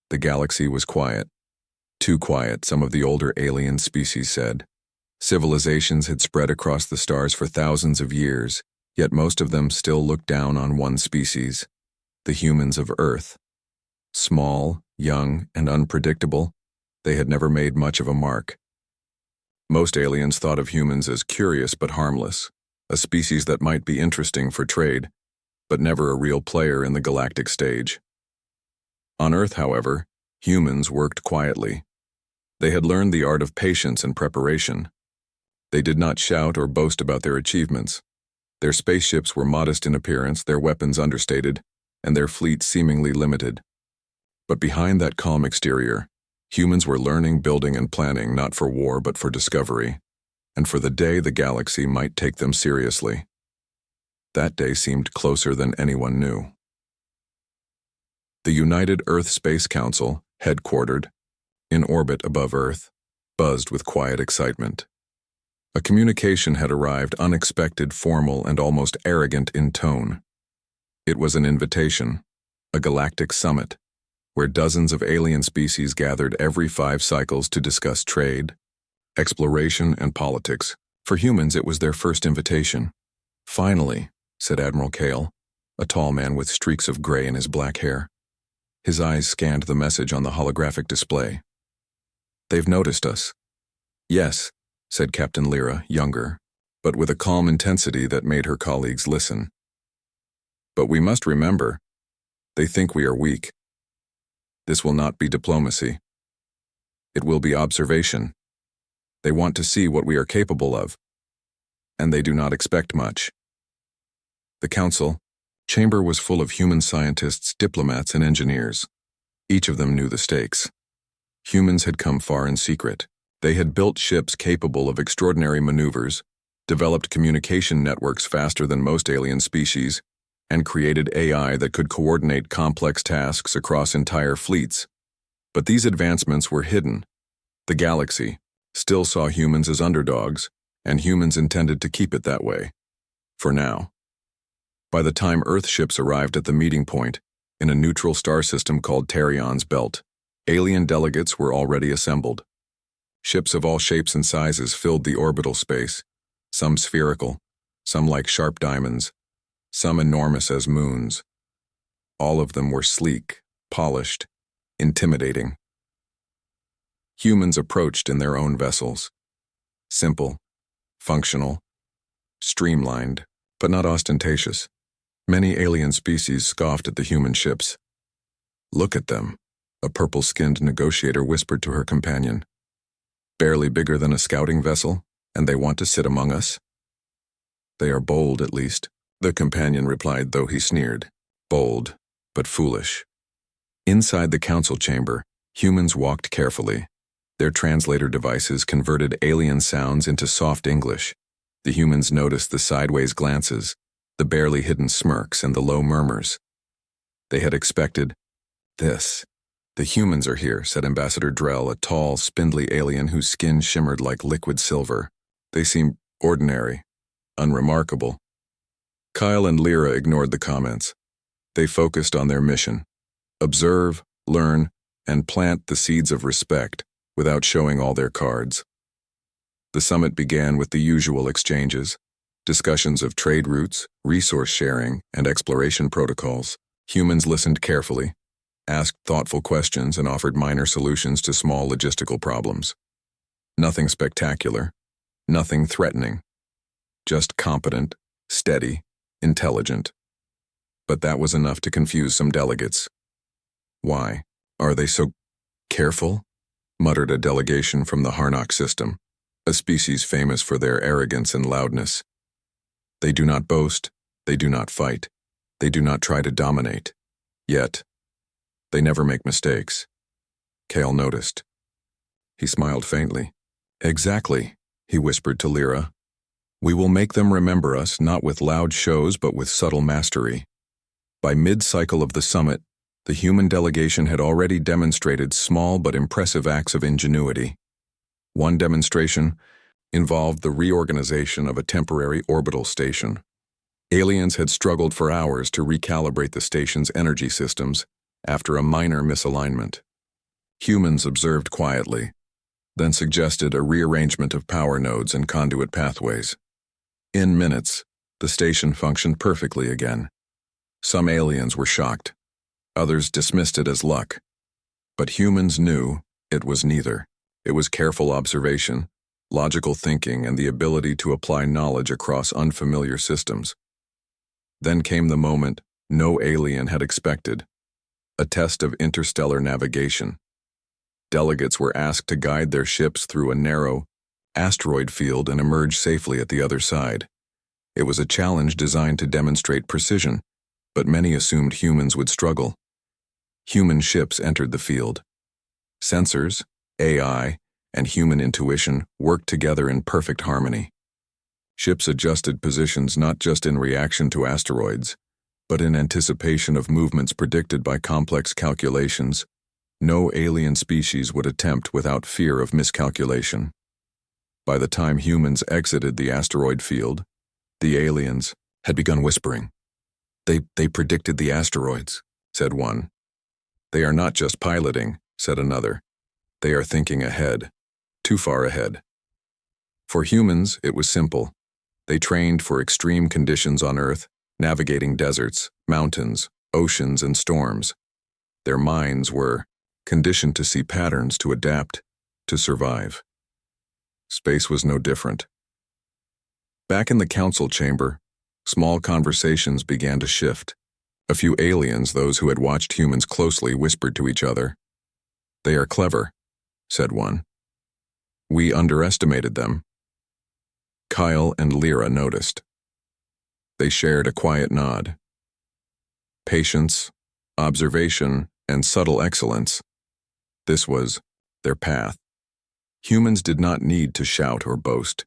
The galaxy was quiet. Too quiet, some of the older alien species said. Civilizations had spread across the stars for thousands of years, yet most of them still looked down on one species, the humans of Earth. Small, young, and unpredictable, they had never made much of a mark. Most aliens thought of humans as curious but harmless, a species that might be interesting for trade, but never a real player in the galactic stage. On Earth, however, humans worked quietly. They had learned the art of patience and preparation. They did not shout or boast about their achievements. Their spaceships were modest in appearance, their weapons understated, and their fleet seemingly limited. But behind that calm exterior, humans were learning, building, and planning not for war but for discovery, and for the day the galaxy might take them seriously. That day seemed closer than anyone knew. The United Earth Space Council, headquartered, in orbit above Earth, buzzed with quiet excitement. A communication had arrived, unexpected, formal, and almost arrogant in tone. It was an invitation, a galactic summit, where dozens of alien species gathered every 5 cycles to discuss trade, exploration, and politics. For humans, it was their first invitation. "Finally," said Admiral Kale, a tall man with streaks of gray in his black hair. His eyes scanned the message on the holographic display. "They've noticed us." "Yes," said Captain Lyra, younger, but with a calm intensity that made her colleagues listen. "But we must remember, they think we are weak. This will not be diplomacy. It will be observation. They want to see what we are capable of, and they do not expect much." The council chamber was full of human scientists, diplomats, and engineers. Each of them knew the stakes. Humans had come far in secret. They had built ships capable of extraordinary maneuvers, developed communication networks faster than most alien species, and created AI that could coordinate complex tasks across entire fleets. But these advancements were hidden. The galaxy still saw humans as underdogs, and humans intended to keep it that way. For now. By the time Earth ships arrived at the meeting point, in a neutral star system called Tarion's Belt, alien delegates were already assembled. Ships of all shapes and sizes filled the orbital space, some spherical, some like sharp diamonds, some enormous as moons. All of them were sleek, polished, intimidating. Humans approached in their own vessels. Simple, functional, streamlined, but not ostentatious. Many alien species scoffed at the human ships. "Look at them," a purple-skinned negotiator whispered to her companion. "Barely bigger than a scouting vessel, and they want to sit among us?" "They are bold, at least," the companion replied, though he sneered. "Bold, but foolish." Inside the council chamber, humans walked carefully. Their translator devices converted alien sounds into soft English. The humans noticed the sideways glances, the barely hidden smirks, and the low murmurs. They had expected this. "The humans are here," said Ambassador Drell, a tall, spindly alien whose skin shimmered like liquid silver. "They seem ordinary, unremarkable." Kyle and Lyra ignored the comments. They focused on their mission: observe, learn, and plant the seeds of respect without showing all their cards. The summit began with the usual exchanges, discussions of trade routes, resource sharing, and exploration protocols. Humans listened carefully, asked thoughtful questions, and offered minor solutions to small logistical problems. Nothing spectacular, nothing threatening, just competent, steady, intelligent. But that was enough to confuse some delegates. "Why are they so careful?" muttered a delegation from the Harnock system, a species famous for their arrogance and loudness. "They do not boast, they do not fight, they do not try to dominate. Yet, they never make mistakes." Kale noticed. He smiled faintly. "Exactly," he whispered to Lyra. "We will make them remember us not with loud shows but with subtle mastery." By mid-cycle of the summit, the human delegation had already demonstrated small but impressive acts of ingenuity. One demonstration involved the reorganization of a temporary orbital station. Aliens had struggled for hours to recalibrate the station's energy systems after a minor misalignment. Humans observed quietly, then suggested a rearrangement of power nodes and conduit pathways. In minutes, the station functioned perfectly again. Some aliens were shocked. Others dismissed it as luck. But humans knew it was neither. It was careful observation, logical thinking, and the ability to apply knowledge across unfamiliar systems. Then came the moment no alien had expected: a test of interstellar navigation. Delegates were asked to guide their ships through a narrow asteroid field and emerge safely at the other side. It was a challenge designed to demonstrate precision, but many assumed humans would struggle. Human ships entered the field. Sensors, AI, and human intuition worked together in perfect harmony. Ships adjusted positions not just in reaction to asteroids, but in anticipation of movements predicted by complex calculations no alien species would attempt without fear of miscalculation. By the time humans exited the asteroid field, the aliens had begun whispering. They predicted the asteroids, said one. They are not just piloting, said another. They are thinking ahead, too far ahead. For humans, it was simple. They trained for extreme conditions on Earth, navigating deserts, mountains, oceans, and storms. Their minds were conditioned to see patterns, to adapt, to survive. Space was no different. Back in the council chamber, small conversations began to shift. A few aliens, those who had watched humans closely, whispered to each other. "They are clever," said one. "We underestimated them." Kyle and Lyra noticed. They shared a quiet nod. Patience, observation, and subtle excellence. This was their path. Humans did not need to shout or boast.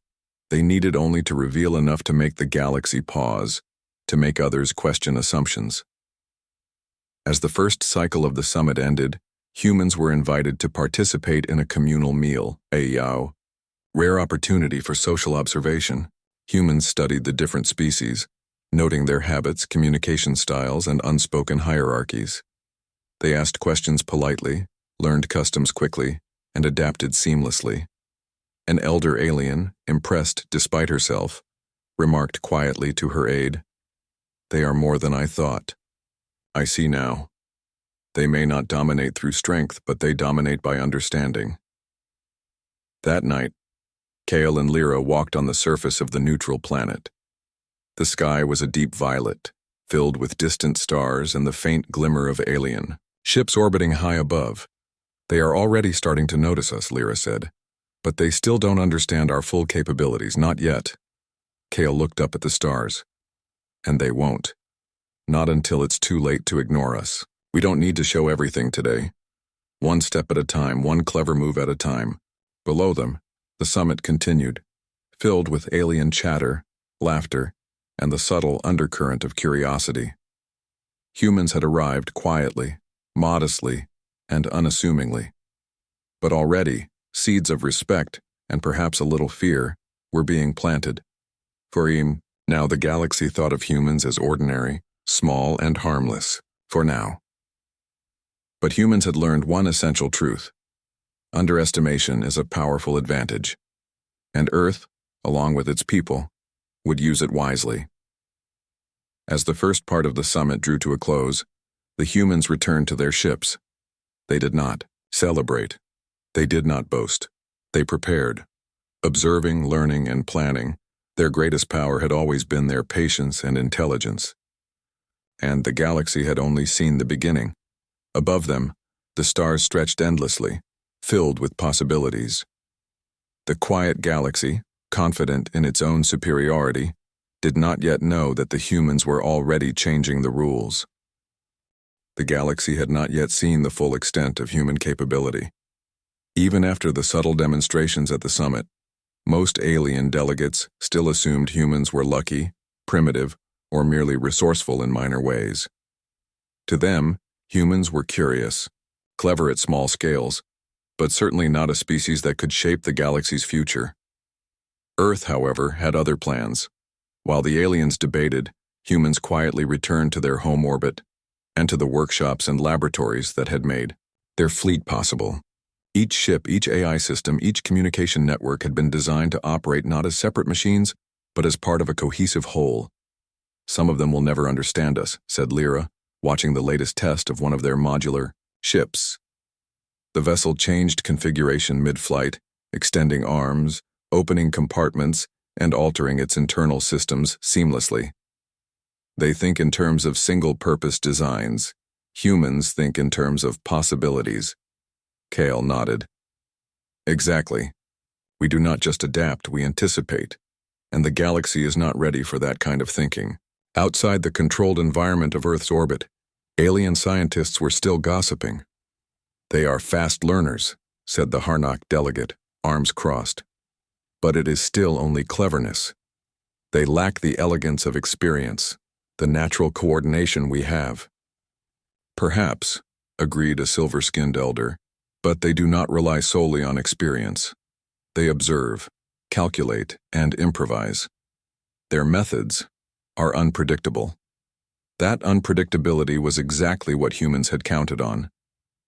They needed only to reveal enough to make the galaxy pause, to make others question assumptions. As the first cycle of the summit ended, humans were invited to participate in a communal meal, a rare opportunity for social observation. Humans studied the different species, noting their habits, communication styles, and unspoken hierarchies. They asked questions politely, learned customs quickly, and adapted seamlessly. An elder alien, impressed despite herself, remarked quietly to her aide, "They are more than I thought. I see now. They may not dominate through strength, but they dominate by understanding." That night, Kale and Lyra walked on the surface of the neutral planet. The sky was a deep violet, filled with distant stars and the faint glimmer of alien ships orbiting high above. "They are already starting to notice us," Lyra said. "But they still don't understand our full capabilities, not yet." Kale looked up at the stars. "And they won't. Not until it's too late to ignore us. We don't need to show everything today. One step at a time, one clever move at a time." Below them, the summit continued, filled with alien chatter, laughter, and the subtle undercurrent of curiosity. Humans had arrived quietly, modestly, and unassumingly. But already, seeds of respect, and perhaps a little fear, were being planted. For now the galaxy thought of humans as ordinary, small, and harmless, for now. But humans had learned one essential truth. Underestimation is a powerful advantage, and Earth, along with its people, would use it wisely. As the first part of the summit drew to a close, the humans returned to their ships. They did not celebrate. They did not boast. They prepared. Observing, learning, and planning, their greatest power had always been their patience and intelligence. And the galaxy had only seen the beginning. Above them, the stars stretched endlessly, filled with possibilities. The quiet galaxy, confident in its own superiority, did not yet know that the humans were already changing the rules. The galaxy had not yet seen the full extent of human capability. Even after the subtle demonstrations at the summit, most alien delegates still assumed humans were lucky, primitive, or merely resourceful in minor ways. To them, humans were curious, clever at small scales, but certainly not a species that could shape the galaxy's future. Earth, however, had other plans. While the aliens debated, humans quietly returned to their home orbit and to the workshops and laboratories that had made their fleet possible. Each ship, each AI system, each communication network had been designed to operate not as separate machines, but as part of a cohesive whole. "Some of them will never understand us," said Lyra, watching the latest test of one of their modular ships. The vessel changed configuration mid-flight, extending arms, opening compartments, and altering its internal systems seamlessly. "They think in terms of single-purpose designs. Humans think in terms of possibilities." Kale nodded. "Exactly. We do not just adapt, we anticipate. And the galaxy is not ready for that kind of thinking." Outside the controlled environment of Earth's orbit, alien scientists were still gossiping. "They are fast learners," said the Harnack delegate, arms crossed. "But it is still only cleverness. They lack the elegance of experience, the natural coordination we have." "Perhaps," agreed a silver-skinned elder, "but they do not rely solely on experience. They observe, calculate, and improvise. Their methods are unpredictable." That unpredictability was exactly what humans had counted on.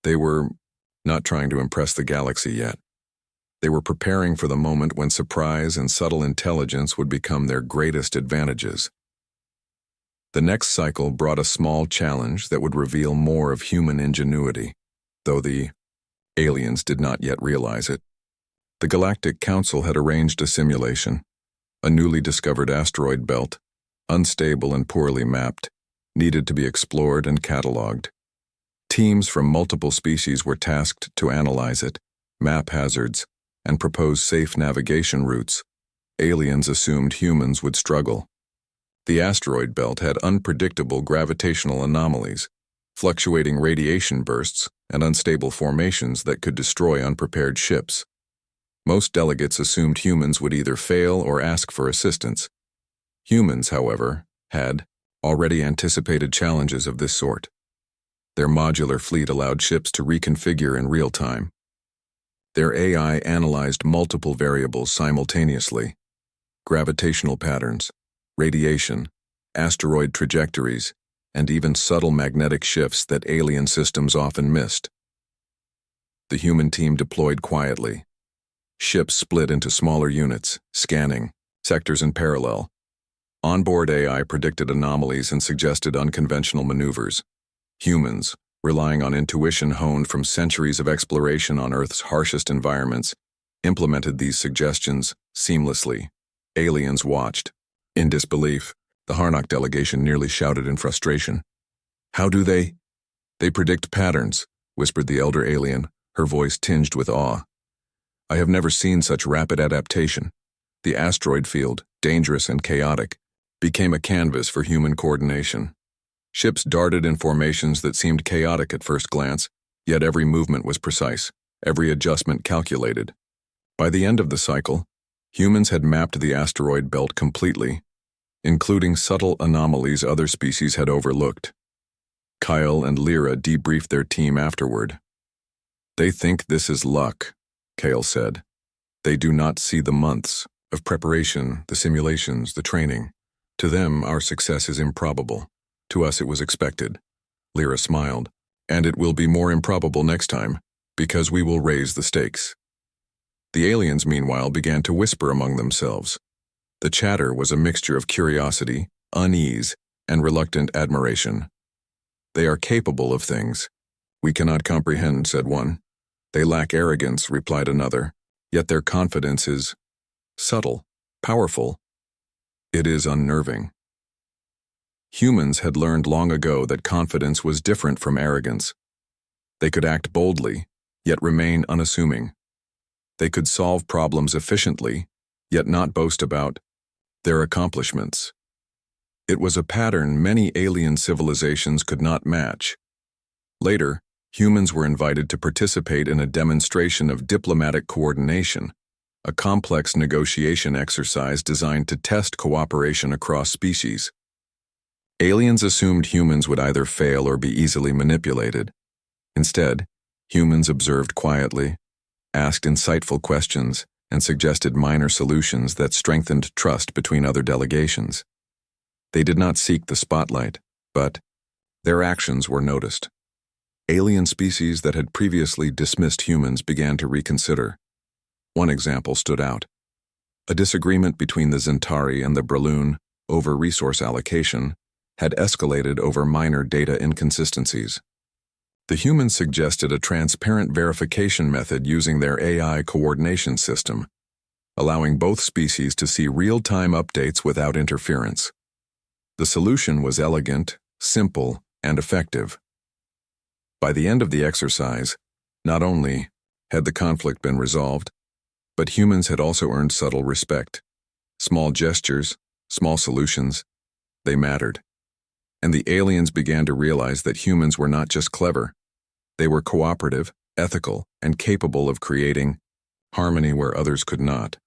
They were not trying to impress the galaxy yet. They were preparing for the moment when surprise and subtle intelligence would become their greatest advantages. The next cycle brought a small challenge that would reveal more of human ingenuity, though the aliens did not yet realize it. The Galactic Council had arranged a simulation. A newly discovered asteroid belt, unstable and poorly mapped, needed to be explored and catalogued. Teams from multiple species were tasked to analyze it, map hazards, and propose safe navigation routes. Aliens assumed humans would struggle. The asteroid belt had unpredictable gravitational anomalies, fluctuating radiation bursts, and unstable formations that could destroy unprepared ships. Most delegates assumed humans would either fail or ask for assistance. Humans, however, had already anticipated challenges of this sort. Their modular fleet allowed ships to reconfigure in real time. Their AI analyzed multiple variables simultaneously: gravitational patterns, radiation, asteroid trajectories, and even subtle magnetic shifts that alien systems often missed. The human team deployed quietly. Ships split into smaller units, scanning, sectors in parallel. Onboard AI predicted anomalies and suggested unconventional maneuvers. Humans, relying on intuition honed from centuries of exploration on Earth's harshest environments, implemented these suggestions seamlessly. Aliens watched. In disbelief, the Harnack delegation nearly shouted in frustration. "How do they?" "They predict patterns," whispered the elder alien, her voice tinged with awe. "I have never seen such rapid adaptation. The asteroid field, dangerous and chaotic, became a canvas for human coordination. Ships darted in formations that seemed chaotic at first glance, yet every movement was precise, every adjustment calculated. By the end of the cycle, humans had mapped the asteroid belt completely, including subtle anomalies other species had overlooked. Kyle and Lyra debriefed their team afterward. "They think this is luck," Kale said. "They do not see the months of preparation, the simulations, the training. To them, our success is improbable. To us, it was expected." Lyra smiled. "And it will be more improbable next time, because we will raise the stakes." The aliens, meanwhile, began to whisper among themselves. The chatter was a mixture of curiosity, unease, and reluctant admiration. "They are capable of things we cannot comprehend," said one. "They lack arrogance," replied another, "yet their confidence is subtle, powerful. It is unnerving." Humans had learned long ago that confidence was different from arrogance. They could act boldly, yet remain unassuming. They could solve problems efficiently, yet not boast about their accomplishments. It was a pattern many alien civilizations could not match. Later, humans were invited to participate in a demonstration of diplomatic coordination, a complex negotiation exercise designed to test cooperation across species. Aliens assumed humans would either fail or be easily manipulated. Instead, humans observed quietly, asked insightful questions, and suggested minor solutions that strengthened trust between other delegations. They did not seek the spotlight, but their actions were noticed. Alien species that had previously dismissed humans began to reconsider. One example stood out. A disagreement between the Zentari and the Breloon over resource allocation had escalated over minor data inconsistencies. The humans suggested a transparent verification method using their AI coordination system, allowing both species to see real-time updates without interference. The solution was elegant, simple, and effective. By the end of the exercise, not only had the conflict been resolved, but humans had also earned subtle respect. Small gestures, small solutions, they mattered. And the aliens began to realize that humans were not just clever. They were cooperative, ethical, and capable of creating harmony where others could not.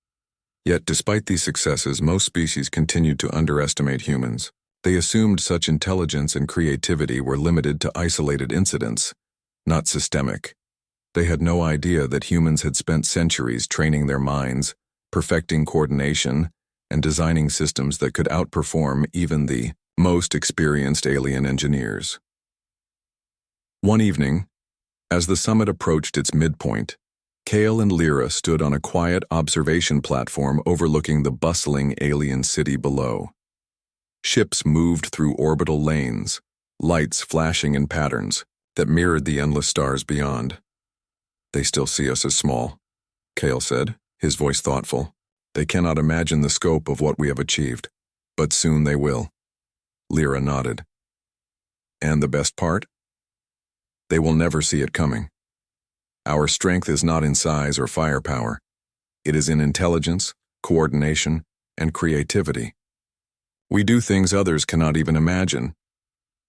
Yet despite these successes, most species continued to underestimate humans. They assumed such intelligence and creativity were limited to isolated incidents, not systemic. They had no idea that humans had spent centuries training their minds, perfecting coordination, and designing systems that could outperform even the most experienced alien engineers. One evening, as the summit approached its midpoint, Kale and Lyra stood on a quiet observation platform overlooking the bustling alien city below. Ships moved through orbital lanes, lights flashing in patterns that mirrored the endless stars beyond. "They still see us as small," Kale said, his voice thoughtful. "They cannot imagine the scope of what we have achieved, but soon they will." Lyra nodded. "And the best part? They will never see it coming. Our strength is not in size or firepower. It is in intelligence, coordination, and creativity. We do things others cannot even imagine.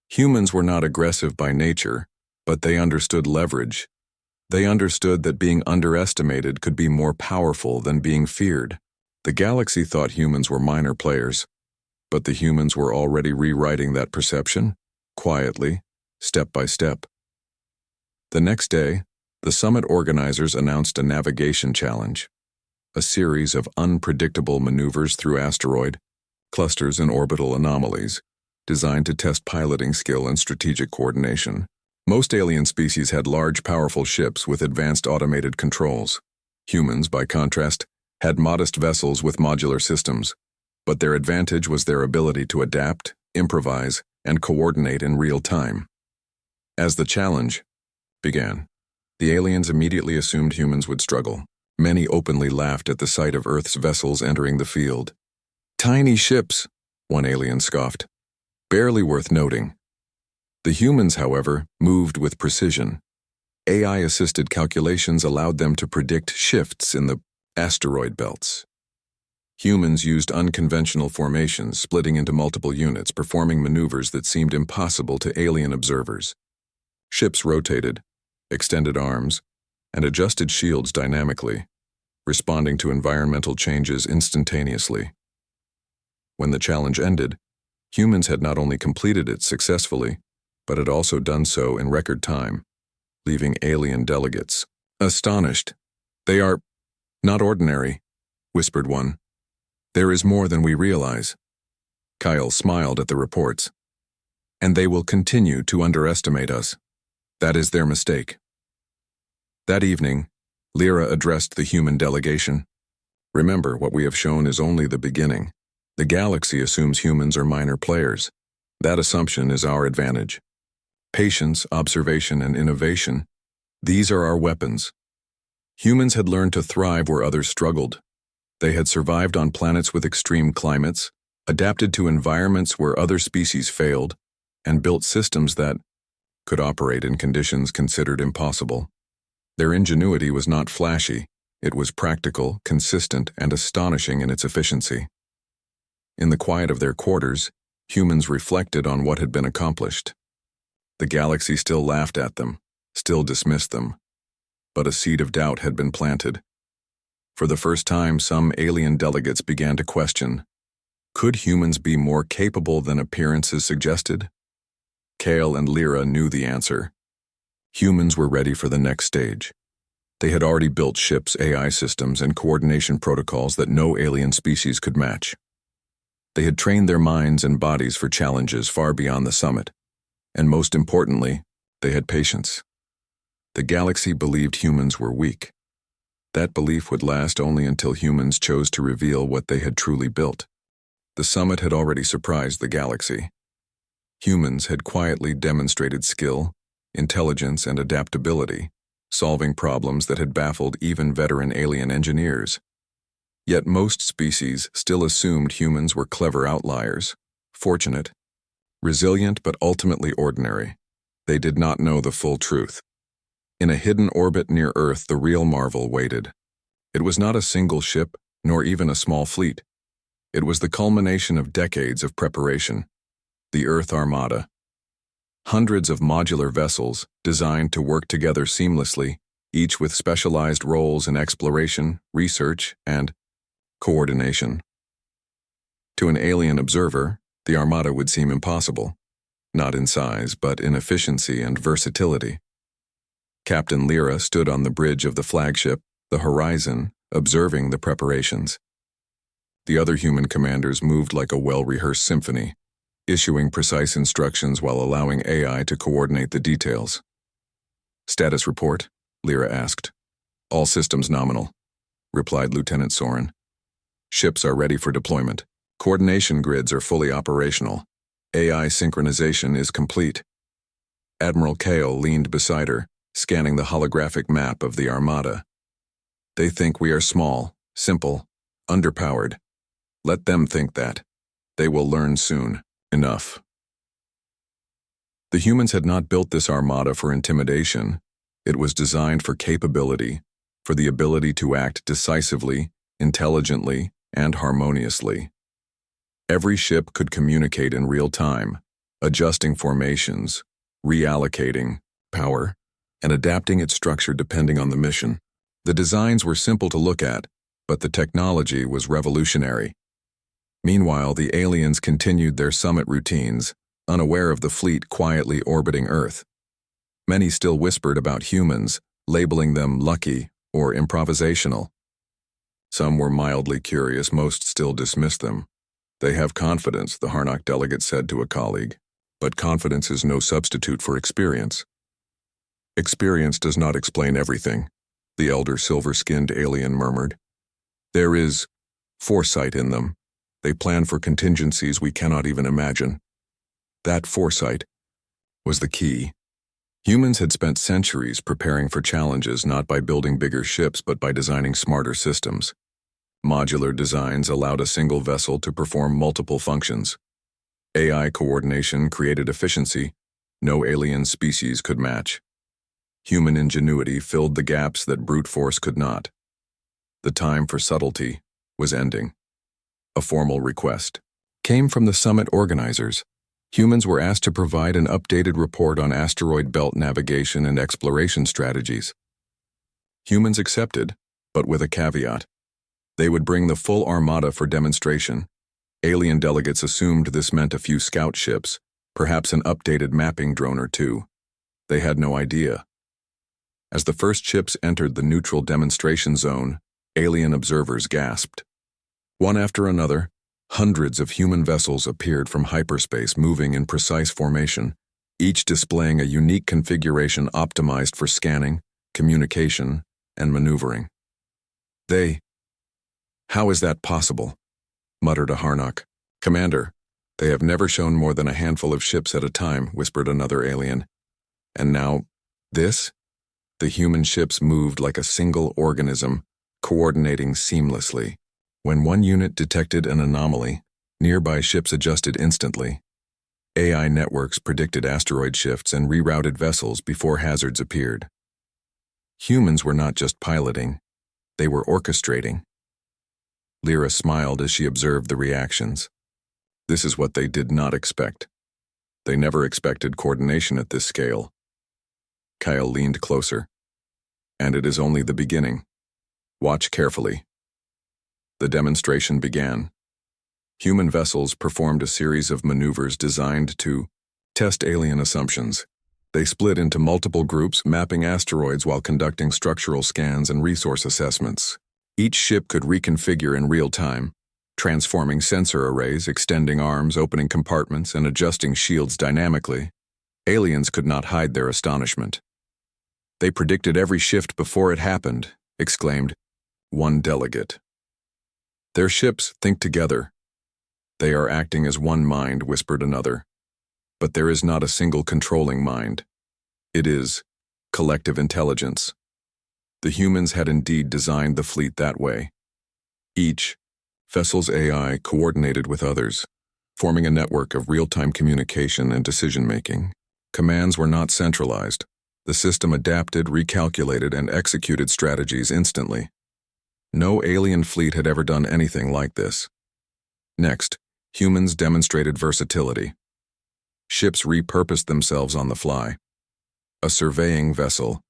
Humans were not aggressive by nature, but they understood leverage. They understood that being underestimated could be more powerful than being feared. The galaxy thought humans were minor players, but the humans were already rewriting that perception, quietly, step by step. The next day, the summit organizers announced a navigation challenge, a series of unpredictable maneuvers through asteroid clusters and orbital anomalies, designed to test piloting skill and strategic coordination. Most alien species had large, powerful ships with advanced automated controls. Humans, by contrast, had modest vessels with modular systems, but their advantage was their ability to adapt, improvise, and coordinate in real time. As the challenge began, the aliens immediately assumed humans would struggle. Many openly laughed at the sight of Earth's vessels entering the field. "Tiny ships," one alien scoffed. "Barely worth noting." The humans, however, moved with precision. AI-assisted calculations allowed them to predict shifts in the asteroid belts. Humans used unconventional formations, splitting into multiple units, performing maneuvers that seemed impossible to alien observers. Ships rotated, extended arms, and adjusted shields dynamically, responding to environmental changes instantaneously. When the challenge ended, humans had not only completed it successfully, but had also done so in record time, leaving alien delegates astonished. "They are not ordinary," whispered one. "There is more than we realize." Kyle smiled at the reports. "And they will continue to underestimate us. That is their mistake." That evening, Lyra addressed the human delegation. "Remember, what we have shown is only the beginning. The galaxy assumes humans are minor players. That assumption is our advantage. Patience, observation, and innovation, these are our weapons." Humans had learned to thrive where others struggled. They had survived on planets with extreme climates, adapted to environments where other species failed, and built systems that could operate in conditions considered impossible. Their ingenuity was not flashy. It was practical, consistent, and astonishing in its efficiency. In the quiet of their quarters, humans reflected on what had been accomplished. The galaxy still laughed at them, still dismissed them, but a seed of doubt had been planted. For the first time, some alien delegates began to question, could humans be more capable than appearances suggested? Kale and Lyra knew the answer. Humans were ready for the next stage. They had already built ships, AI systems, and coordination protocols that no alien species could match. They had trained their minds and bodies for challenges far beyond the summit, and most importantly, They had patience. The galaxy believed humans were weak. That belief would last only until humans chose to reveal what they had truly built. The summit had already surprised the galaxy. Humans had quietly demonstrated skill, intelligence, and adaptability, solving problems that had baffled even veteran alien engineers. Yet most species still assumed humans were clever outliers, fortunate, resilient, but ultimately ordinary. They did not know the full truth. In a hidden orbit near Earth, the real marvel waited. It was not a single ship, nor even a small fleet. It was the culmination of decades of preparation. The Earth Armada. Hundreds of modular vessels designed to work together seamlessly, each with specialized roles in exploration, research, and coordination. To an alien observer, the Armada would seem impossible, not in size, but in efficiency and versatility. Captain Lyra stood on the bridge of the flagship, the Horizon, observing the preparations. The other human commanders moved like a well-rehearsed symphony, issuing precise instructions while allowing AI to coordinate the details. "Status report?" Lyra asked. "All systems nominal," replied Lieutenant Soren. "Ships are ready for deployment. Coordination grids are fully operational. AI synchronization is complete." Admiral Kale leaned beside her, scanning the holographic map of the Armada. "They think we are small, simple, underpowered. Let them think that. They will learn soon. Enough." The humans had not built this Armada for intimidation. It was designed for capability, for the ability to act decisively, intelligently, and harmoniously. Every ship could communicate in real time, adjusting formations, reallocating power, and adapting its structure depending on the mission. The designs were simple to look at, but the technology was revolutionary. Meanwhile, the aliens continued their summit routines, unaware of the fleet quietly orbiting Earth. Many still whispered about humans, labeling them lucky or improvisational. Some were mildly curious, most still dismissed them. "They have confidence," the Harnock delegate said to a colleague. "But confidence is no substitute for experience." "Experience does not explain everything," the elder silver-skinned alien murmured. "There is foresight in them. They plan for contingencies we cannot even imagine." That foresight was the key. Humans had spent centuries preparing for challenges not by building bigger ships but by designing smarter systems. Modular designs allowed a single vessel to perform multiple functions. AI coordination created efficiency no alien species could match. Human ingenuity filled the gaps that brute force could not. The time for subtlety was ending. A formal request came from the summit organizers. Humans were asked to provide an updated report on asteroid belt navigation and exploration strategies. Humans accepted, but with a caveat. They would bring the full Armada for demonstration. Alien delegates assumed this meant a few scout ships, perhaps an updated mapping drone or two. They had no idea. As the first ships entered the neutral demonstration zone, alien observers gasped. One after another, hundreds of human vessels appeared from hyperspace, moving in precise formation, each displaying a unique configuration optimized for scanning, communication, and maneuvering. "How is that possible?" muttered a Harnock. "Commander, they have never shown more than a handful of ships at a time," whispered another alien. "And now, this?" The human ships moved like a single organism, coordinating seamlessly. When one unit detected an anomaly, nearby ships adjusted instantly. AI networks predicted asteroid shifts and rerouted vessels before hazards appeared. Humans were not just piloting, they were orchestrating. Lyra smiled as she observed the reactions. This is what they did not expect. They never expected coordination at this scale. Kyle leaned closer. "And it is only the beginning. Watch carefully." The demonstration began. Human vessels performed a series of maneuvers designed to test alien assumptions. They split into multiple groups, mapping asteroids while conducting structural scans and resource assessments. Each ship could reconfigure in real time, transforming sensor arrays, extending arms, opening compartments, and adjusting shields dynamically. Aliens could not hide their astonishment. "They predicted every shift before it happened," exclaimed one delegate. "Their ships think together." "They are acting as one mind," whispered another. "But there is not a single controlling mind. It is collective intelligence." The humans had indeed designed the fleet that way. Each vessel's AI coordinated with others, forming a network of real-time communication and decision-making. Commands were not centralized. The system adapted, recalculated, and executed strategies instantly. No alien fleet had ever done anything like this. Next, humans demonstrated versatility. Ships repurposed themselves on the fly. A surveying vessel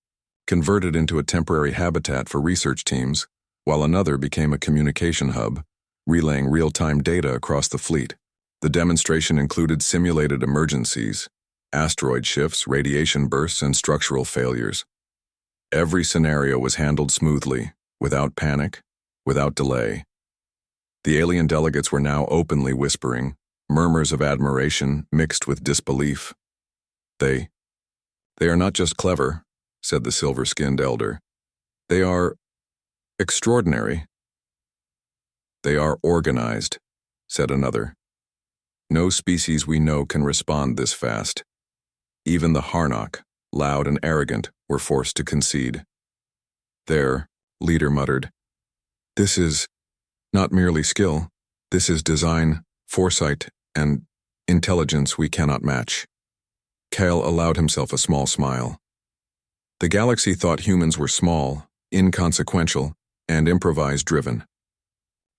converted into a temporary habitat for research teams, while another became a communication hub, relaying real-time data across the fleet. The demonstration included simulated emergencies, asteroid shifts, radiation bursts, and structural failures. Every scenario was handled smoothly, without panic, without delay. The alien delegates were now openly whispering, murmurs of admiration mixed with disbelief. They are not just clever," said the silver-skinned elder. "They are extraordinary." "They are organized," said another. "No species we know can respond this fast." Even the Harnock, loud and arrogant, were forced to concede. Their leader muttered, "This is not merely skill. This is design, foresight, and intelligence we cannot match." Kale allowed himself a small smile. The galaxy thought humans were small, inconsequential, and improvise-driven.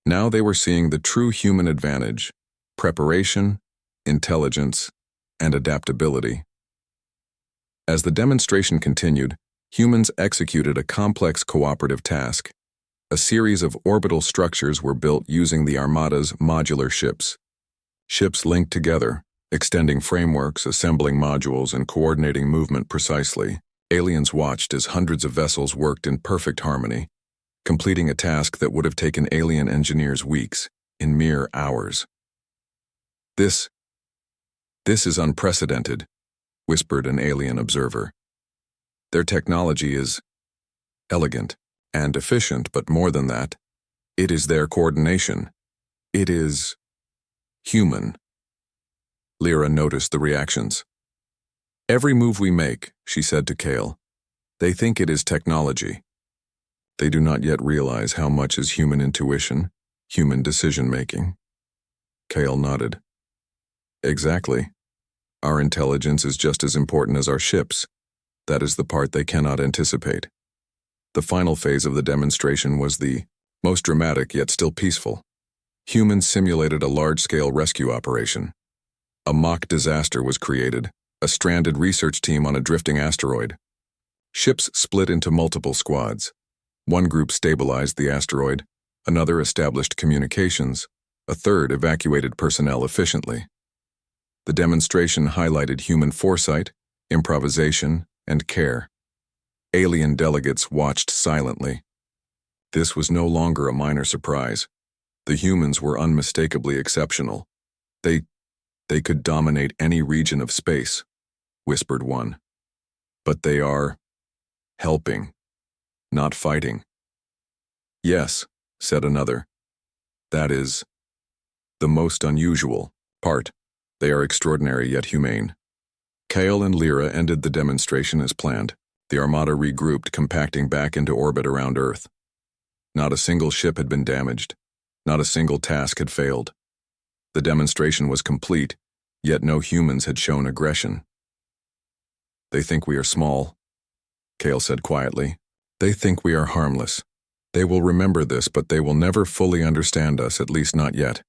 Now they were seeing the true human advantage: preparation, intelligence, and adaptability. As the demonstration continued, humans executed a complex cooperative task. A series of orbital structures were built using the Armada's modular ships. Ships linked together, extending frameworks, assembling modules, and coordinating movement precisely. Aliens watched as hundreds of vessels worked in perfect harmony, completing a task that would have taken alien engineers weeks, in mere hours. This is unprecedented," whispered an alien observer. "Their technology is elegant and efficient, but more than that, it is their coordination. It is human." Lyra noticed the reactions. "Every move we make," she said to Kale, "they think it is technology. They do not yet realize how much is human intuition, human decision-making." Kale nodded. "Exactly. Our intelligence is just as important as our ships. That is the part they cannot anticipate." The final phase of the demonstration was the most dramatic yet still peaceful. Humans simulated a large-scale rescue operation. A mock disaster was created, a stranded research team on a drifting asteroid. Ships split into multiple squads. One group stabilized the asteroid, another established communications, a third evacuated personnel efficiently. The demonstration highlighted human foresight, improvisation, and care. Alien delegates watched silently. This was no longer a minor surprise. The humans were unmistakably exceptional. They could dominate any region of space, whispered one. But they are helping, not fighting. Yes, said another. That is the most unusual part. They are extraordinary yet humane. Kale and Lyra ended the demonstration as planned. The Armada regrouped, compacting back into orbit around Earth. Not a single ship had been damaged. Not a single task had failed. The demonstration was complete, yet no humans had shown aggression. They think we are small, Kale said quietly. They think we are harmless. They will remember this, but they will never fully understand us, at least not yet.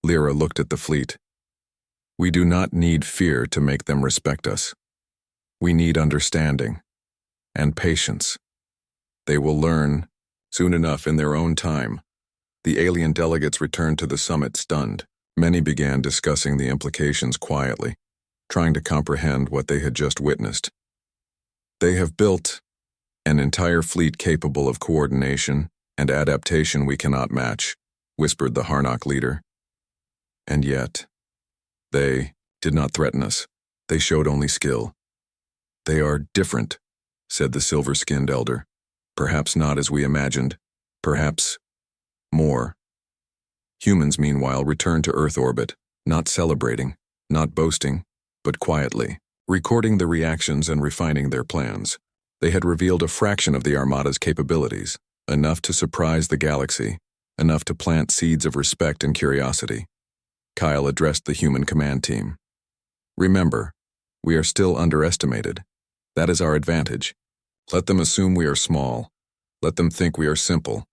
Lyra looked at the fleet. We do not need fear to make them respect us. We need understanding and patience. They will learn soon enough in their own time. The alien delegates returned to the summit stunned. Many began discussing the implications quietly, trying to comprehend what they had just witnessed. They have built an entire fleet capable of coordination and adaptation we cannot match, whispered the Harnock leader. And yet, they did not threaten us. They showed only skill. They are different, said the silver-skinned elder. Perhaps not as we imagined. Perhaps more. Humans, meanwhile, returned to Earth orbit, not celebrating, not boasting, but quietly, recording the reactions and refining their plans. They had revealed a fraction of the Armada's capabilities, enough to surprise the galaxy, enough to plant seeds of respect and curiosity. Kyle addressed the human command team. Remember, we are still underestimated. That is our advantage. Let them assume we are small. Let them think we are simple.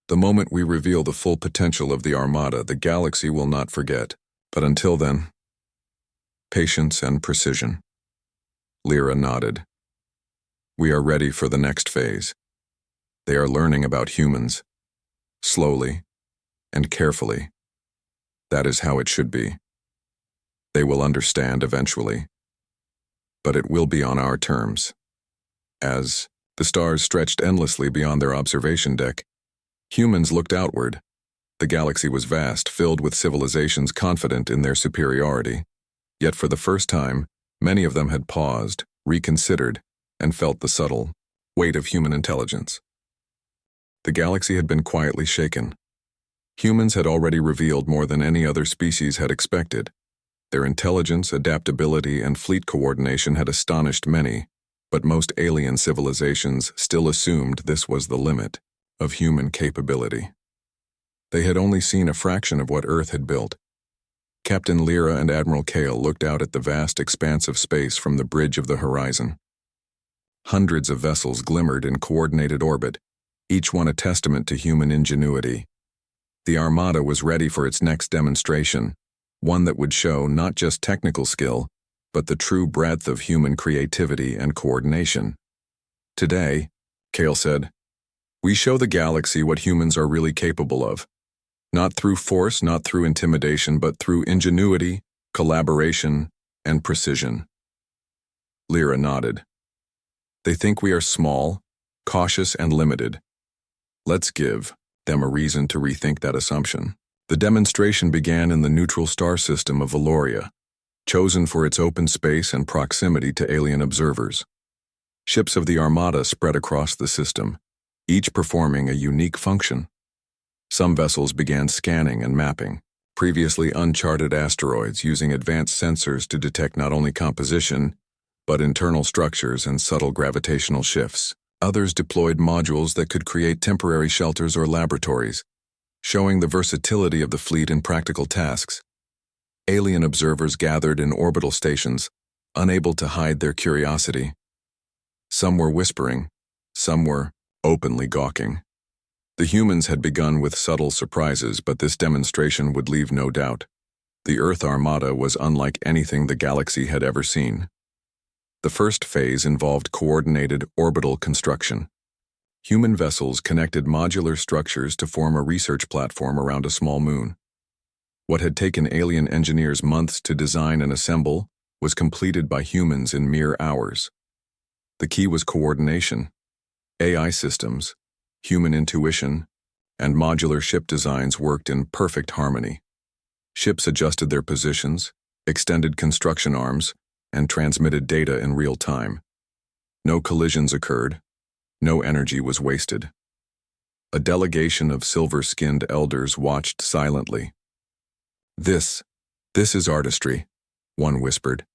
The moment we reveal the full potential of the Armada, the galaxy will not forget. But until then, patience and precision. Lyra nodded. We are ready for the next phase. They are learning about humans, slowly and carefully. That is how it should be. They will understand eventually, but it will be on our terms. As the stars stretched endlessly beyond their observation deck, humans looked outward. The galaxy was vast, filled with civilizations confident in their superiority. Yet for the first time, many of them had paused, reconsidered, and felt the subtle weight of human intelligence. The galaxy had been quietly shaken. Humans had already revealed more than any other species had expected. Their intelligence, adaptability, and fleet coordination had astonished many, but most alien civilizations still assumed this was the limit of human capability. They had only seen a fraction of what Earth had built. Captain Lyra and Admiral Kale looked out at the vast expanse of space from the bridge of the horizon. Hundreds of vessels glimmered in coordinated orbit, each one a testament to human ingenuity. The Armada was ready for its next demonstration, one that would show not just technical skill, but the true breadth of human creativity and coordination. Today, Kale said, we show the galaxy what humans are really capable of. Not through force, not through intimidation, but through ingenuity, collaboration, and precision. Lyra nodded. They think we are small, cautious, and limited. Let's give them a reason to rethink that assumption. The demonstration began in the neutral star system of Valoria, chosen for its open space and proximity to alien observers. Ships of the Armada spread across the system, each performing a unique function. Some vessels began scanning and mapping previously uncharted asteroids using advanced sensors to detect not only composition, but internal structures and subtle gravitational shifts. Others deployed modules that could create temporary shelters or laboratories, showing the versatility of the fleet in practical tasks. Alien observers gathered in orbital stations, unable to hide their curiosity. Some were whispering, some were openly gawking. The humans had begun with subtle surprises, but this demonstration would leave no doubt. The Earth Armada was unlike anything the galaxy had ever seen. The first phase involved coordinated orbital construction. Human vessels connected modular structures to form a research platform around a small moon. What had taken alien engineers months to design and assemble was completed by humans in mere hours. The key was coordination. AI systems, human intuition, and modular ship designs worked in perfect harmony. Ships adjusted their positions, extended construction arms, and transmitted data in real time. No collisions occurred. No energy was wasted. A delegation of silver-skinned elders watched silently. This is artistry, one whispered.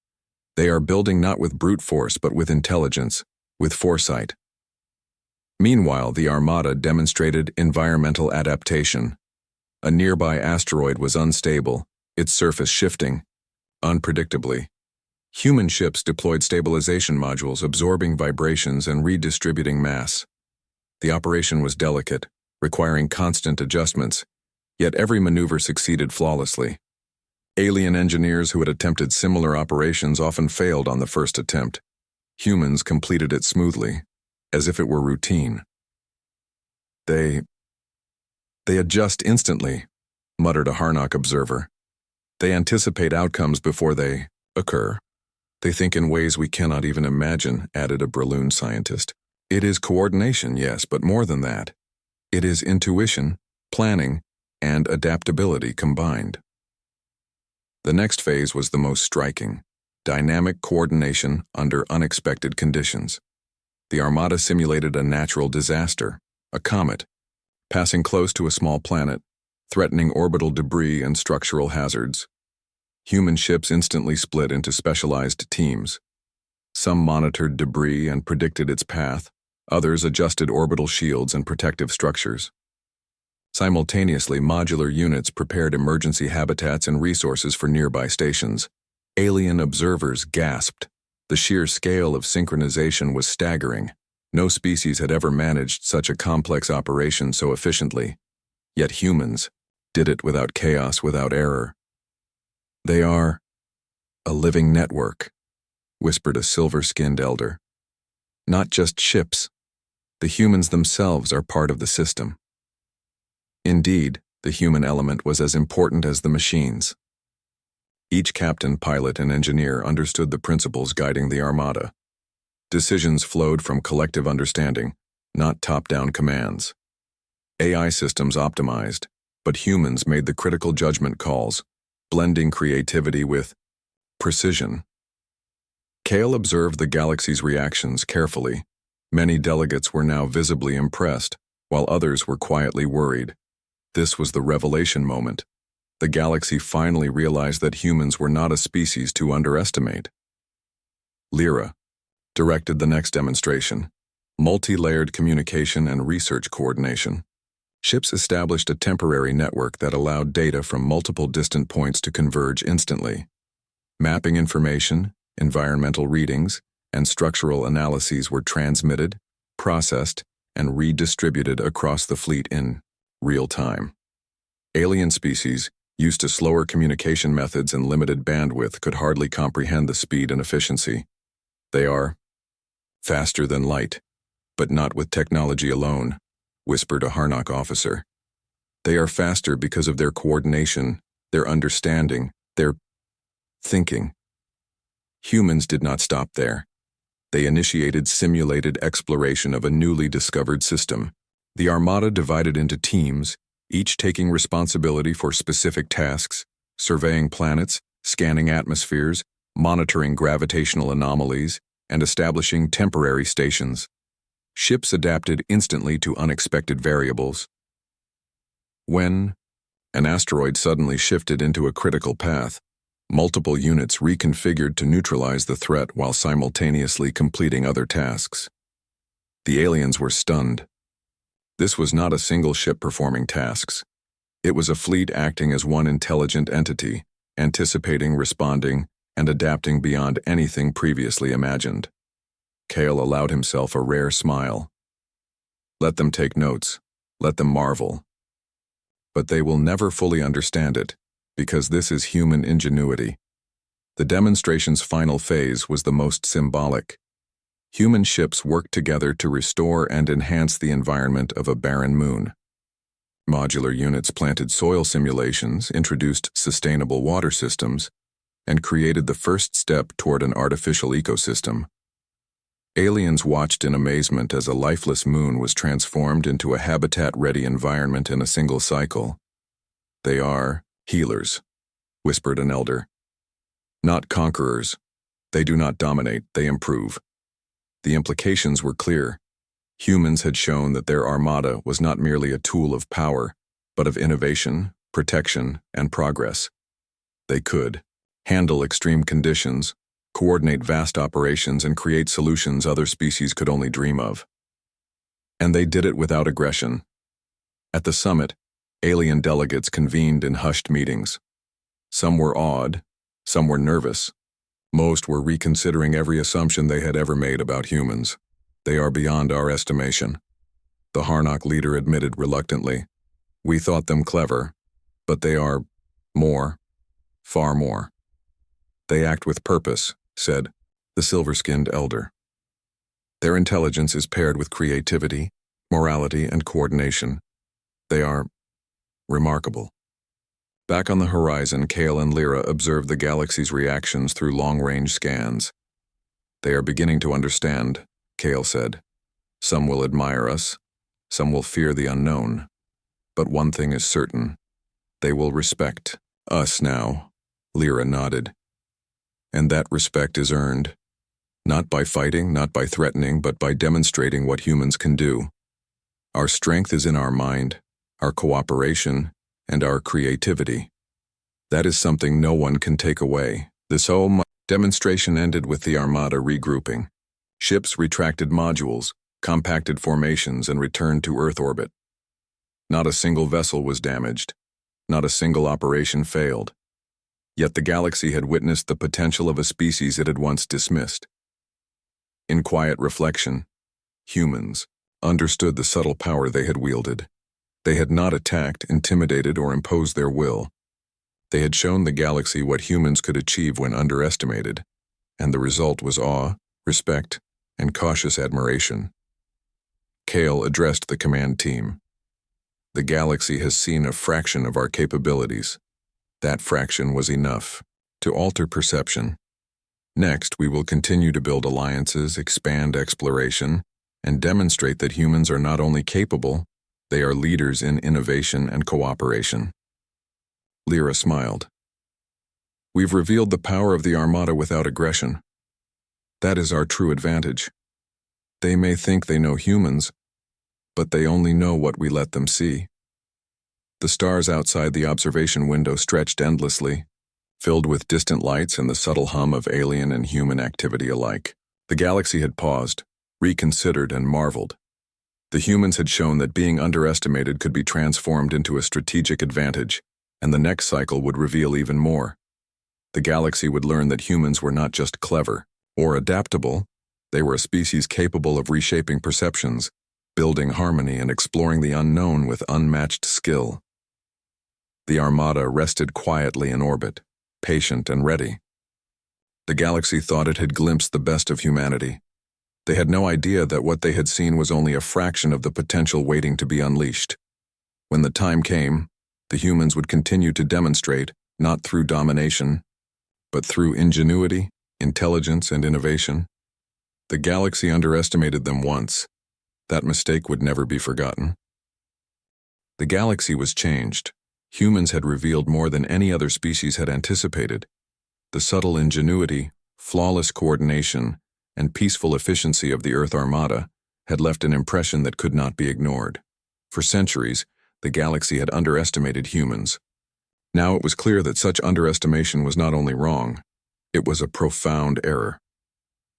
They are building not with brute force, but with intelligence, with foresight. Meanwhile, the Armada demonstrated environmental adaptation. A nearby asteroid was unstable, its surface shifting unpredictably. Human ships deployed stabilization modules, absorbing vibrations and redistributing mass. The operation was delicate, requiring constant adjustments, yet every maneuver succeeded flawlessly. Alien engineers who had attempted similar operations often failed on the first attempt. Humans completed it smoothly, as if it were routine. They adjust instantly, muttered a Harnock observer. They anticipate outcomes before they occur. They think in ways we cannot even imagine, added a Breloon scientist. It is coordination, yes, but more than that. It is intuition, planning, and adaptability combined. The next phase was the most striking: dynamic coordination under unexpected conditions. The Armada simulated a natural disaster, a comet, passing close to a small planet, threatening orbital debris and structural hazards. Human ships instantly split into specialized teams. Some monitored debris and predicted its path, others adjusted orbital shields and protective structures. Simultaneously, modular units prepared emergency habitats and resources for nearby stations. Alien observers gasped. The sheer scale of synchronization was staggering. No species had ever managed such a complex operation so efficiently. Yet humans did it without chaos, without error. "They are a living network," whispered a silver-skinned elder. "Not just ships. The humans themselves are part of the system." Indeed, the human element was as important as the machines. Each captain, pilot, and engineer understood the principles guiding the Armada. Decisions flowed from collective understanding, not top-down commands. AI systems optimized, but humans made the critical judgment calls, blending creativity with precision. Kale observed the galaxy's reactions carefully. Many delegates were now visibly impressed, while others were quietly worried. This was the revelation moment. The galaxy finally realized that humans were not a species to underestimate. Lyra directed the next demonstration: multi-layered communication and research coordination. Ships established a temporary network that allowed data from multiple distant points to converge instantly. Mapping information, environmental readings, and structural analyses were transmitted, processed, and redistributed across the fleet in real time. Alien species, used to slower communication methods and limited bandwidth, could hardly comprehend the speed and efficiency. "They are faster than light, but not with technology alone," whispered a Harnock officer. "They are faster because of their coordination, their understanding, their thinking." Humans did not stop there. They initiated simulated exploration of a newly discovered system. The Armada divided into teams, each taking responsibility for specific tasks: surveying planets, scanning atmospheres, monitoring gravitational anomalies, and establishing temporary stations. Ships adapted instantly to unexpected variables. When an asteroid suddenly shifted into a critical path, multiple units reconfigured to neutralize the threat while simultaneously completing other tasks. The aliens were stunned. This was not a single ship performing tasks. It was a fleet acting as one intelligent entity, anticipating, responding, and adapting beyond anything previously imagined. Kale allowed himself a rare smile. Let them take notes. Let them marvel. But they will never fully understand it, because this is human ingenuity. The demonstration's final phase was the most symbolic. Human ships worked together to restore and enhance the environment of a barren moon. Modular units planted soil simulations, introduced sustainable water systems, and created the first step toward an artificial ecosystem. Aliens watched in amazement as a lifeless moon was transformed into a habitat-ready environment in a single cycle. "They are healers," whispered an elder. "Not conquerors. They do not dominate, they improve." The implications were clear. Humans had shown that their Armada was not merely a tool of power, but of innovation, protection, and progress. They could handle extreme conditions, coordinate vast operations, and create solutions other species could only dream of. And they did it without aggression. At the summit, alien delegates convened in hushed meetings. Some were awed, some were nervous. Most were reconsidering every assumption they had ever made about humans. "They are beyond our estimation," the Harnock leader admitted reluctantly. "We thought them clever, but they are more, far more." "They act with purpose," said the silver-skinned elder. "Their intelligence is paired with creativity, morality, and coordination. They are remarkable." Back on the horizon, Kale and Lyra observed the galaxy's reactions through long-range scans. "They are beginning to understand," Kale said. "Some will admire us, some will fear the unknown. But one thing is certain: they will respect us now." Lyra nodded. And that respect is earned, not by fighting, not by threatening, but by demonstrating what humans can do. Our strength is in our mind, our cooperation, and our creativity. That is something no one can take away. This whole demonstration ended with the Armada regrouping. Ships retracted modules, compacted formations, and returned to Earth orbit. Not a single vessel was damaged. Not a single operation failed. Yet the galaxy had witnessed the potential of a species it had once dismissed. In quiet reflection, humans understood the subtle power they had wielded. They had not attacked, intimidated, or imposed their will. They had shown the galaxy what humans could achieve when underestimated, and the result was awe, respect, and cautious admiration. Kale addressed the command team. The galaxy has seen a fraction of our capabilities. That fraction was enough to alter perception. Next, we will continue to build alliances, expand exploration, and demonstrate that humans are not only capable, they are leaders in innovation and cooperation. Lyra smiled. We've revealed the power of the Armada without aggression. That is our true advantage. They may think they know humans, but they only know what we let them see. The stars outside the observation window stretched endlessly, filled with distant lights and the subtle hum of alien and human activity alike. The galaxy had paused, reconsidered, and marveled. The humans had shown that being underestimated could be transformed into a strategic advantage, and the next cycle would reveal even more. The galaxy would learn that humans were not just clever or adaptable, they were a species capable of reshaping perceptions, building harmony, and exploring the unknown with unmatched skill. The Armada rested quietly in orbit, patient and ready. The galaxy thought it had glimpsed the best of humanity. They had no idea that what they had seen was only a fraction of the potential waiting to be unleashed. When the time came, the humans would continue to demonstrate, not through domination, but through ingenuity, intelligence, and innovation. The galaxy underestimated them once. That mistake would never be forgotten. The galaxy was changed. Humans had revealed more than any other species had anticipated. The subtle ingenuity, flawless coordination, and peaceful efficiency of the Earth Armada had left an impression that could not be ignored. For centuries, the galaxy had underestimated humans. Now it was clear that such underestimation was not only wrong, it was a profound error.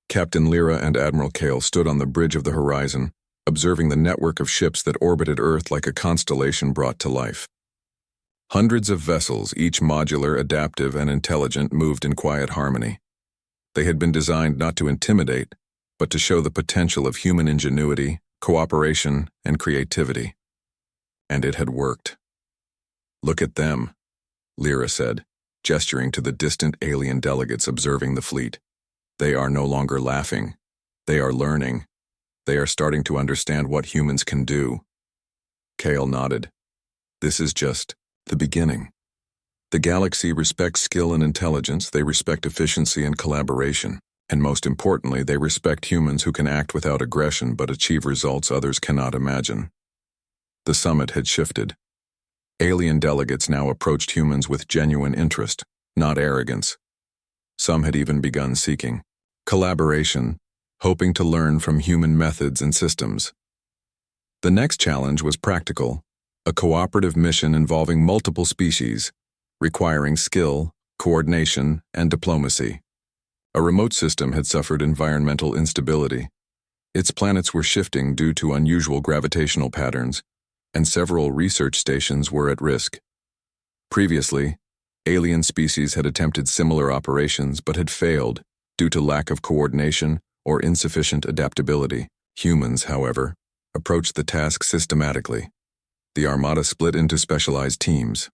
Captain Lyra and Admiral Kale stood on the bridge of the horizon, observing the network of ships that orbited Earth like a constellation brought to life. Hundreds of vessels, each modular, adaptive, and intelligent, moved in quiet harmony. They had been designed not to intimidate, but to show the potential of human ingenuity, cooperation, and creativity. And it had worked. Look at them, Lyra said, gesturing to the distant alien delegates observing the fleet. They are no longer laughing. They are learning. They are starting to understand what humans can do. Kale nodded. This is just the beginning. The galaxy respects skill and intelligence, they respect efficiency and collaboration, and most importantly, they respect humans who can act without aggression but achieve results others cannot imagine. The summit had shifted. Alien delegates now approached humans with genuine interest, not arrogance. Some had even begun seeking collaboration, hoping to learn from human methods and systems. The next challenge was practical, a cooperative mission involving multiple species, requiring skill, coordination, and diplomacy. A remote system had suffered environmental instability. Its planets were shifting due to unusual gravitational patterns, and several research stations were at risk. Previously, alien species had attempted similar operations but had failed due to lack of coordination or insufficient adaptability. Humans, however, approached the task systematically. The Armada split into specialized teams.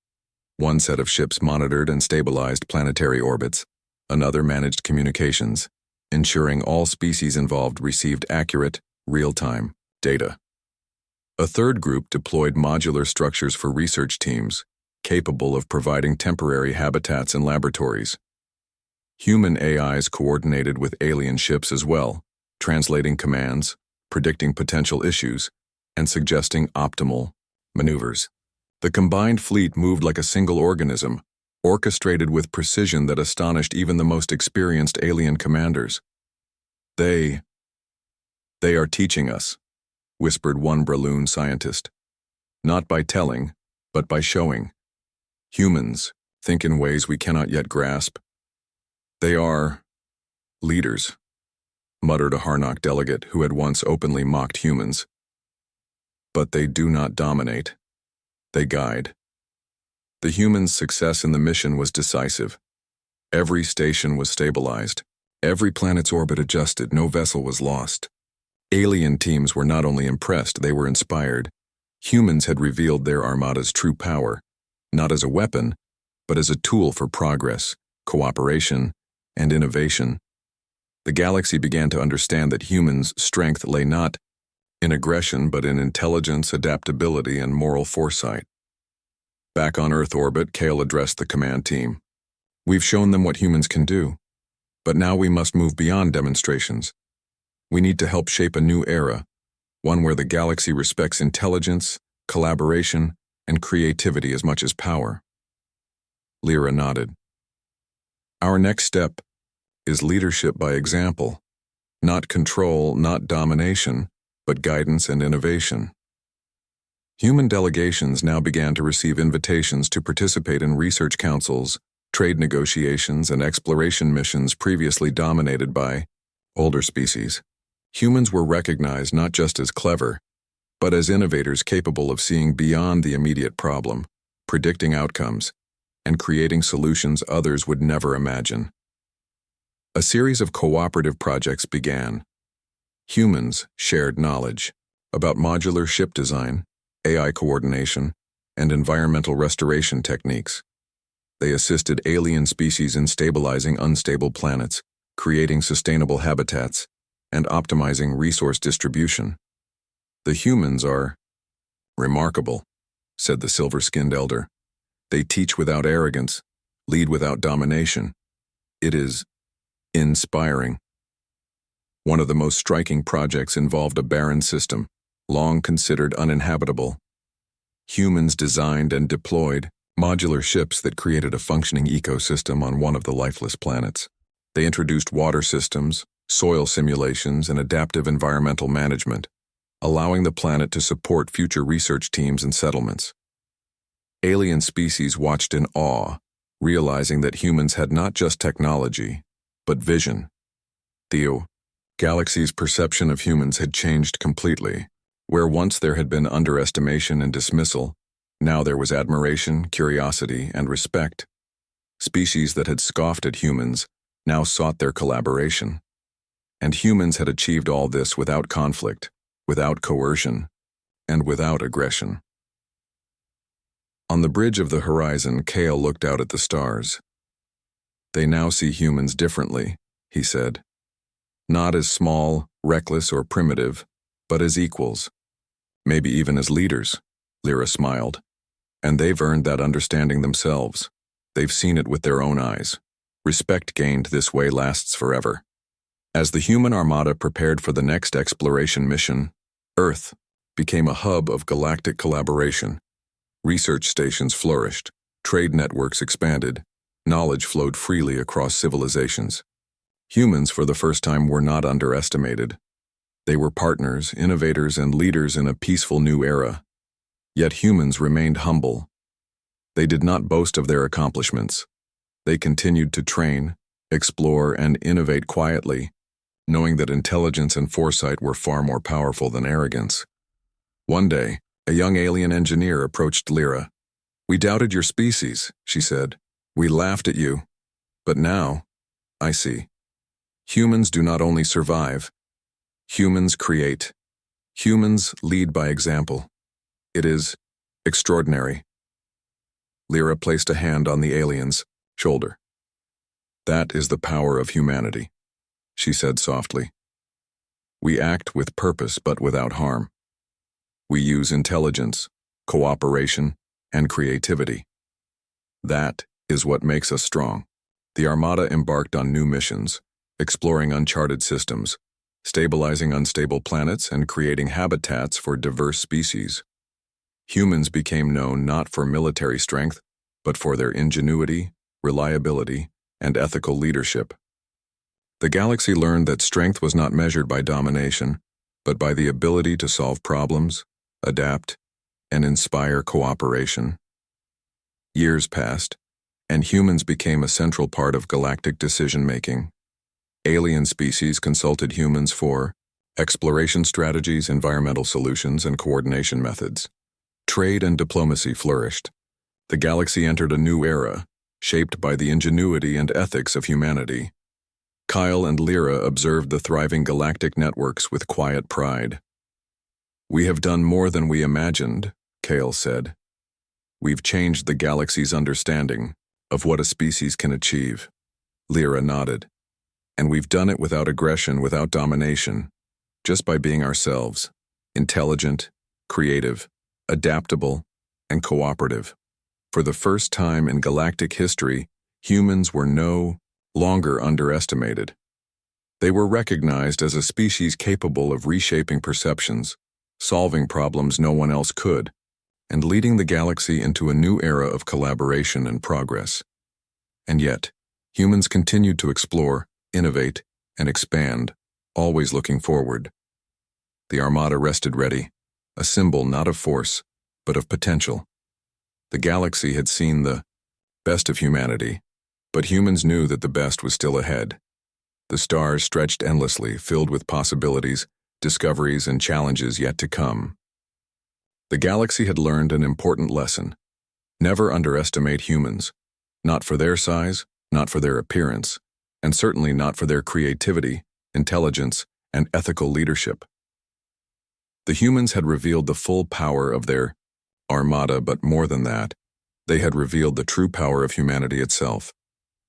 One set of ships monitored and stabilized planetary orbits. Another managed communications, ensuring all species involved received accurate, real-time data. A third group deployed modular structures for research teams, capable of providing temporary habitats and laboratories. Human AIs coordinated with alien ships as well, translating commands, predicting potential issues, and suggesting optimal maneuvers. The combined fleet moved like a single organism, orchestrated with precision that astonished even the most experienced alien commanders. They are teaching us," whispered one Braloon scientist. "Not by telling, but by showing. Humans think in ways we cannot yet grasp. They are leaders," muttered a Harnock delegate who had once openly mocked humans. "But they do not dominate. They guide." The humans' success in the mission was decisive. Every station was stabilized. Every planet's orbit adjusted. No vessel was lost. Alien teams were not only impressed, they were inspired. Humans had revealed their Armada's true power, not as a weapon, but as a tool for progress, cooperation, and innovation. The galaxy began to understand that humans' strength lay not in aggression, but in intelligence, adaptability, and moral foresight. Back on Earth orbit, Kale addressed the command team. "We've shown them what humans can do, but now we must move beyond demonstrations. We need to help shape a new era, one where the galaxy respects intelligence, collaboration, and creativity as much as power." Lyra nodded. "Our next step is leadership by example. Not control, not domination, but guidance and innovation." Human delegations now began to receive invitations to participate in research councils, trade negotiations, and exploration missions previously dominated by older species. Humans were recognized not just as clever, but as innovators capable of seeing beyond the immediate problem, predicting outcomes, and creating solutions others would never imagine. A series of cooperative projects began. Humans shared knowledge about modular ship design, AI coordination, and environmental restoration techniques. They assisted alien species in stabilizing unstable planets, creating sustainable habitats, and optimizing resource distribution. "The humans are remarkable," said the silver-skinned elder. "They teach without arrogance, lead without domination. It is inspiring." One of the most striking projects involved a barren system, long considered uninhabitable. Humans designed and deployed modular ships that created a functioning ecosystem on one of the lifeless planets. They introduced water systems, soil simulations, and adaptive environmental management, allowing the planet to support future research teams and settlements. Alien species watched in awe, realizing that humans had not just technology, but vision. The galaxy's perception of humans had changed completely. Where once there had been underestimation and dismissal, now there was admiration, curiosity, and respect. Species that had scoffed at humans now sought their collaboration. And humans had achieved all this without conflict, without coercion, and without aggression. On the bridge of the horizon, Kale looked out at the stars. "They now see humans differently," he said. "Not as small, reckless, or primitive, but as equals. Maybe even as leaders," Lyra smiled. "And they've earned that understanding themselves. They've seen it with their own eyes. Respect gained this way lasts forever." As the human armada prepared for the next exploration mission, Earth became a hub of galactic collaboration. Research stations flourished, trade networks expanded, knowledge flowed freely across civilizations. Humans, for the first time, were not underestimated. They were partners, innovators, and leaders in a peaceful new era. Yet humans remained humble. They did not boast of their accomplishments. They continued to train, explore, and innovate quietly, knowing that intelligence and foresight were far more powerful than arrogance. One day, a young alien engineer approached Lyra. "We doubted your species," she said. "We laughed at you. But now, I see. Humans do not only survive. Humans create. Humans lead by example. It is extraordinary." Lyra placed a hand on the alien's shoulder. "That is the power of humanity," she said softly. "We act with purpose but without harm. We use intelligence, cooperation, and creativity. That is what makes us strong." The Armada embarked on new missions, exploring uncharted systems, stabilizing unstable planets, and creating habitats for diverse species. Humans became known not for military strength, but for their ingenuity, reliability, and ethical leadership. The galaxy learned that strength was not measured by domination, but by the ability to solve problems, adapt, and inspire cooperation. Years passed, and humans became a central part of galactic decision-making. Alien species consulted humans for exploration strategies, environmental solutions, and coordination methods. Trade and diplomacy flourished. The galaxy entered a new era, shaped by the ingenuity and ethics of humanity. Kyle and Lyra observed the thriving galactic networks with quiet pride. "We have done more than we imagined," Kale said. "We've changed the galaxy's understanding of what a species can achieve." Lyra nodded. "And we've done it without aggression, without domination, just by being ourselves, intelligent, creative, adaptable, and cooperative. For the first time in galactic history, humans were no longer underestimated. They were recognized as a species capable of reshaping perceptions, solving problems no one else could, and leading the galaxy into a new era of collaboration and progress. And yet, humans continued to explore, innovate, and expand, always looking forward. The Armada rested ready, a symbol not of force, but of potential. The galaxy had seen the best of humanity, but humans knew that the best was still ahead. The stars stretched endlessly, filled with possibilities, discoveries, and challenges yet to come. The galaxy had learned an important lesson. Never underestimate humans, not for their size, not for their appearance, and certainly not for their creativity, intelligence, and ethical leadership. The humans had revealed the full power of their Armada, but more than that, they had revealed the true power of humanity itself,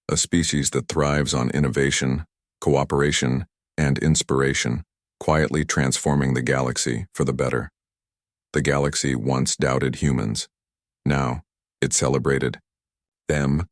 a species that thrives on innovation, cooperation, and inspiration, quietly transforming the galaxy for the better. The galaxy once doubted humans. Now, it celebrated them